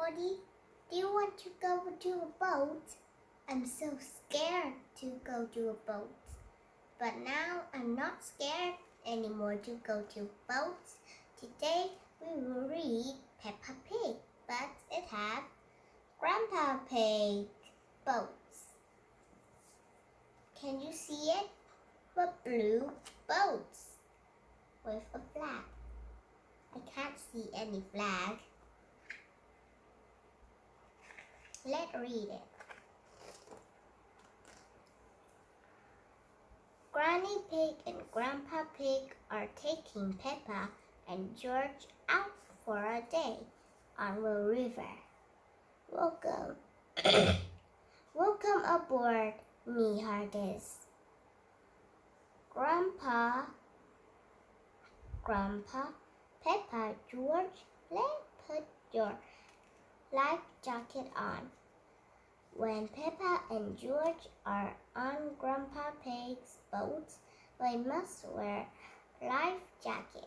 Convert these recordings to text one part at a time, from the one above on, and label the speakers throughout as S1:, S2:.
S1: everybody. Do you want to go to a boat? I'm so scared to go to a boat. But now I'm not scared anymore to go to boats. Today we will read Peppa Pig, but it has Grandpa Pig boats. Can you see it? The blue boats with a flag. I can't see any flag. Let's read it. Granny Pig and Grandpa Pig are taking Peppa and George out for a day on the river. Welcome. Welcome aboard, me hearties. Grandpa, Peppa, George, let's put your life jacket on. When Peppa and George are on Grandpa Pig's boat, they must wear life jackets.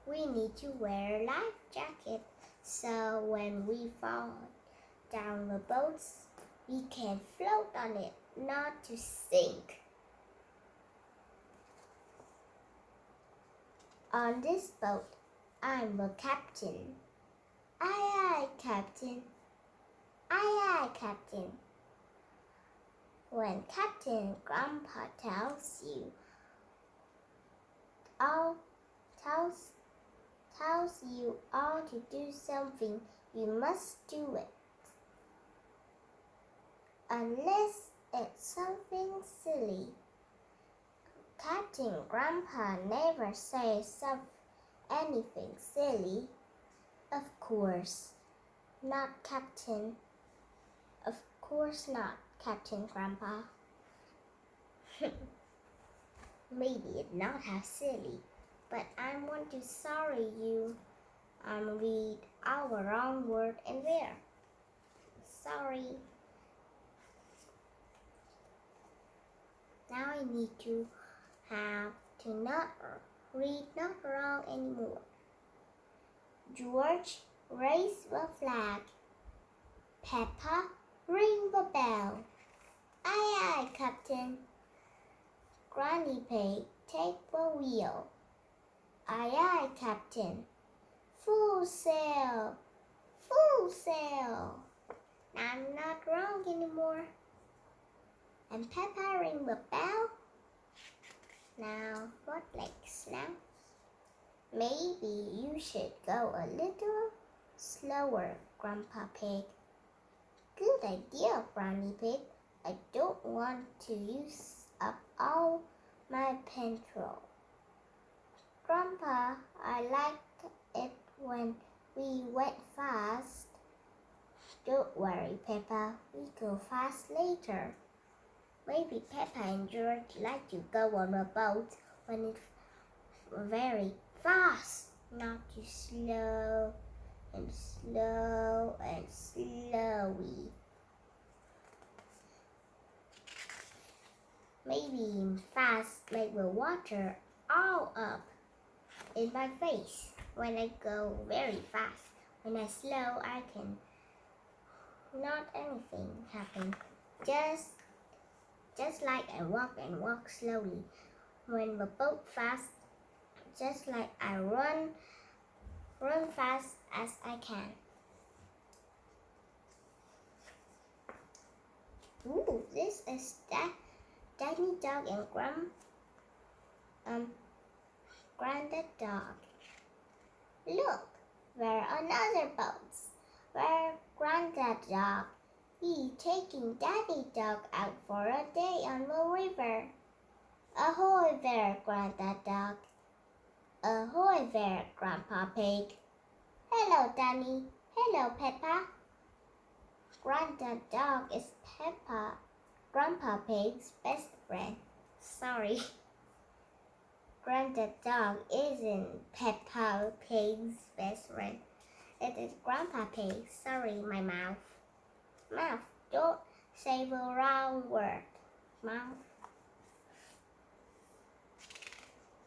S1: We need to wear life jackets so when we fall down the boat, we can float on it, not to sink. On this boat, I'm the captain. Aye, aye, captain. Aye, aye, captain. When Captain Grandpa tells you all to do something, you must do it. Unless it's something silly. Captain Grandpa never says anything silly. Of course not, Captain. Of course not, Captain Grandpa. Maybe it's not as silly, but I want to sorry you read our wrong word in there. Sorry. Now I need to not read not wrong anymore. George, raise the flag. Peppa, ring the bell. Aye, aye, Captain. Granny Pig, take the wheel. Aye, aye, Captain. Full sail, full sail. I'm not wrong anymore. And Peppa, ring the bell. Now, what next now? Maybe you should go a little slower, Grandpa Pig. Good idea, Granny Pig. I don't want to use up all my petrol. Grandpa, I liked it when we went fast. Don't worry, Peppa. We go fast later. Maybe Peppa and George like to go on a boat when it's very fast, not too slow and slow and slowy. Maybe fast make the water all up in my face when I go very fast. When I slow, I can not anything happen. Just like I walk slowly. When the boat fast, just like I run fast as I can. Ooh, this is Daddy Dog and Granddad Dog. Look, there are another boats. Where Granddad Dog? He's taking Daddy Dog out for a day on the river. Ahoy there, Granddad Dog. Ahoy there, Grandpa Pig. Hello, Danny. Hello, Peppa. Granddad Dog is Grandpa Pig's best friend. Sorry. Granddad Dog isn't Peppa Pig's best friend. It is Grandpa Pig. Sorry, my mouth. Mouth, don't say the wrong word. Mouth.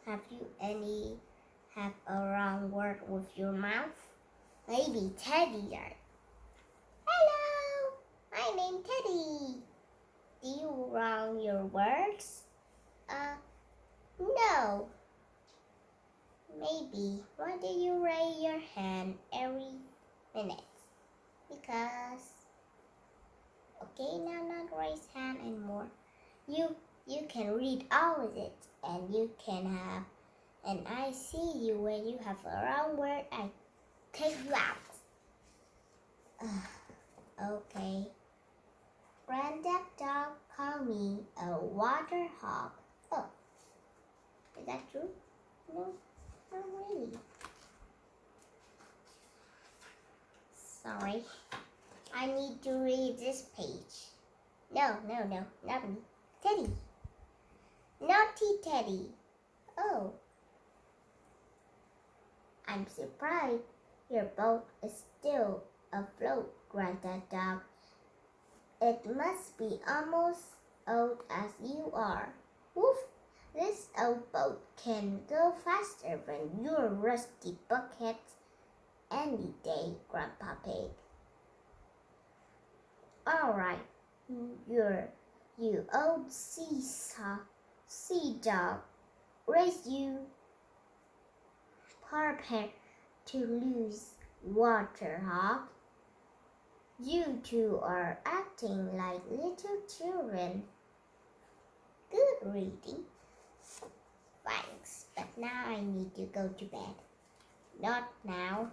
S1: Have you have a wrong word with your mouth? Maybe Teddy. Hello, my name's Teddy. Do you wrong your words? No. Maybe. Why do you raise your hand every minute? Because. Okay, now not raise hand anymore. You can read all of it, and you can have. And I see you when you have a wrong word. I take you out. Okay. Granddad dog called me a water hog. Oh, is that true? No, not really. Sorry. I need to read this page. No, not me. Teddy. Naughty Teddy. Oh. I'm surprised your boat is still afloat, Granddad Dog. It must be almost old as you are. Woof! This old boat can go faster than your rusty bucket any day, Grandpa Pig. All right, you old sea dog. Raise you prepare to lose water hog. You two are acting like little children. Good reading. Thanks, but now I need to go to bed. Not now.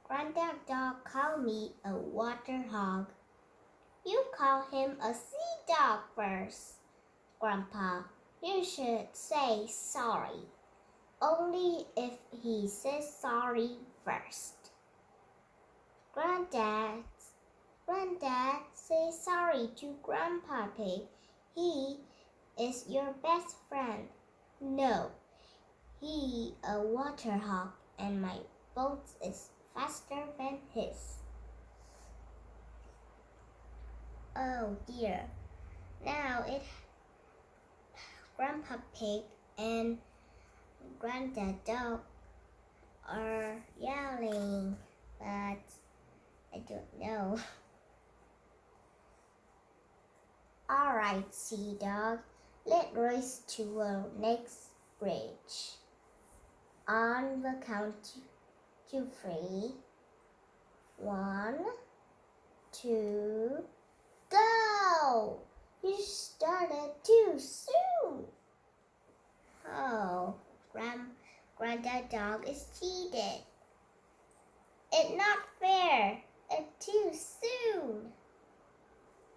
S1: Granddad Dog called me a water hog. You call him a sea dog first, Grandpa. You should say sorry. Only if he says sorry first. Granddad, say sorry to Grandpa Pig. He is your best friend. No, he a water hog and my boat is faster than his. Oh dear. Now Grandpa Pig and Granddad Dog are yelling, but I don't know. All right, Sea Dog, let's race to the next bridge. On the count to 3. 1, 2, go! You started too soon. Oh, Granddad Dog is cheated. It's not fair. It's too soon.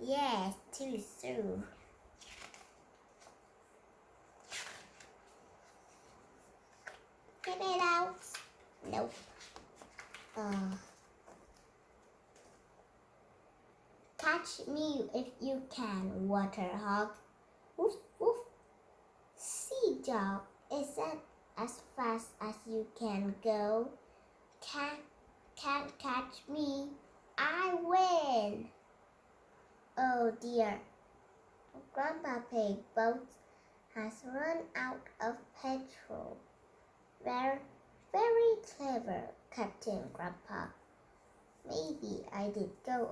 S1: Yes, too soon. Get it out. Nope. Catch me if you can, water hog. Woof, woof. Sea dog, is that as fast as you can go? Can't catch me. I win. Oh dear. Grandpa Pig boat has run out of petrol. Very clever, Captain Grandpa. Maybe I did go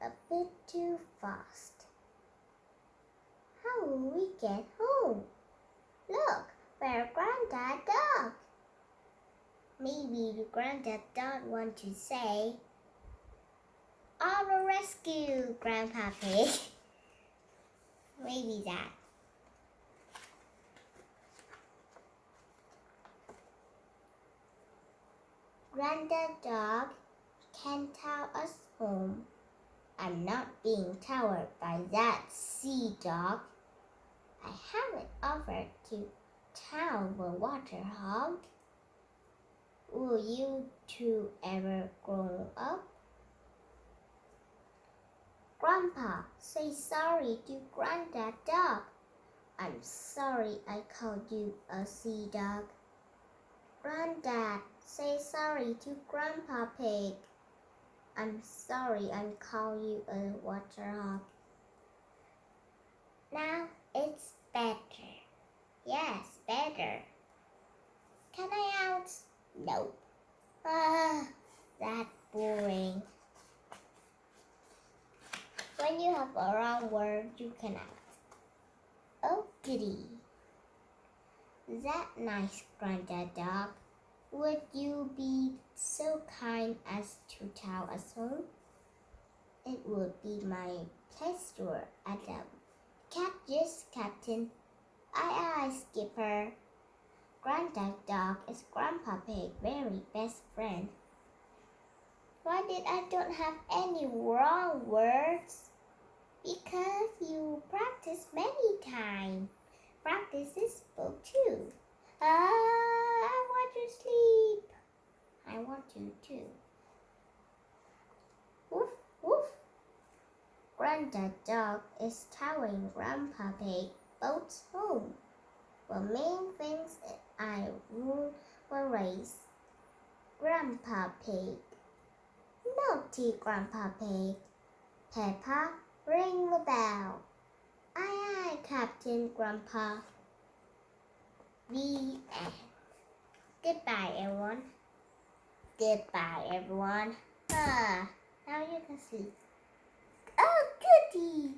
S1: a bit too fast. How will we get home? Look, where's Granddad Dog? Maybe the Granddad Dog want to say, "On the rescue, Grandpa Pig." Maybe that. Granddad Dog can tow us home. I'm not being towed by that sea dog. I haven't offered to tow the water hog. Will you two ever grow up? Grandpa, say sorry to Granddad Dog. I'm sorry I called you a sea dog. Granddad, say sorry to Grandpa Pig. I'm sorry I called you a water hog. Now it's better. Yes, better. Can I out? Nope. That's boring. When you have a wrong word, you can ask, oh goody. That nice Granddad Dog. Would you be so kind as to tell us home? It would be my pleasure, Adam. Yes, Captain. Aye, Skipper. Granddad Dog is Grandpa Pig's very best friend. Why did I don't have any wrong words? Because you practice many times. Practice is book too. I want to sleep. I want to too. Woof, woof. Granddad Dog is telling Grandpa Pig boats home. The main things I will raise. Grandpa Pig. Naughty Grandpa Pig. Peppa, ring the bell. Aye, Captain Grandpa. The end. Goodbye, everyone. Goodbye, everyone. Now you can sleep. Oh, goody.